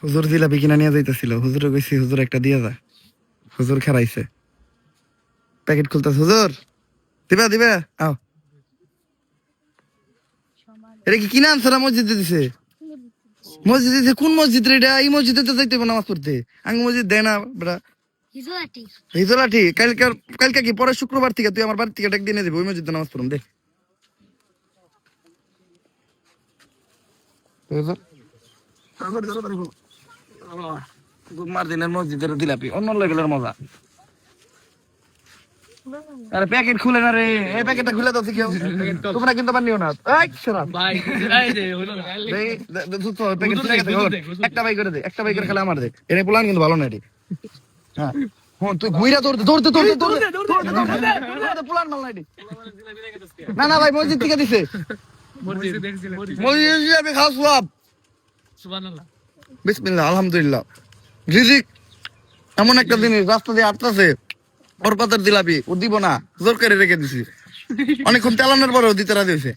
হুজুর জিলাপি কিনা নিয়ে যাইতেছিল, হুজুরে কইছি হুজুর একটা দিয়ে যা, হুজুর খেলাইছে প্যাকেট খুলতেছে, হুজুর দিবা দিবা আও। এটা কি কিনা আনসারা মসজিদে দিছে? মসজিদে দিছে? কোন মসজিদ রে এটা? এই মসজিদে তো যাইতে হবে নামাজ পড়তে, আঙ্গ মসজিদ দেয় না বেটা। হিজলাঠি কালকে, কালকে কি পরে শুক্রবার থেকে তুই আমার বাড়ি থেকে ডাক দিয়ে দিবি, ওই মসজিদে নামাজ পড়ুন দে। মার দিনের মসজিদের জিলাপি অন্য লেভেলের মজা। আরে প্যাকেট খুলে না রে, এই প্যাকেটটা খুলে দাও কেউ, তোমরা কিন্তু বানিও না। এই শোনা ভাই, একটা বাই করে দে, একটা বাই করে খেলে আমার দে, এটা প্ল্যান কিন্তু ভালো না রে। হ্যাঁ তুই ঘুইরা দৌড়তে দৌড়তে দৌড়তে দৌড়তে প্ল্যান মাল নাই। না না ভাই মসজিদ থেকে দিছে, মসজিদ আমি খাওয়া সওয়াব। সুবহানাল্লাহ, বিসমিল্লাহ, আলহামদুলিল্লাহ। রিজিক এমন একটা জিনিস, রাস্তা দিয়ে আটতাছে ওর পাতার জিলাপি ও দিব না, জোর করে রেখে দিছি, অনেকক্ষণ চালানোর পরেও দিতে রাজি হয়েছে।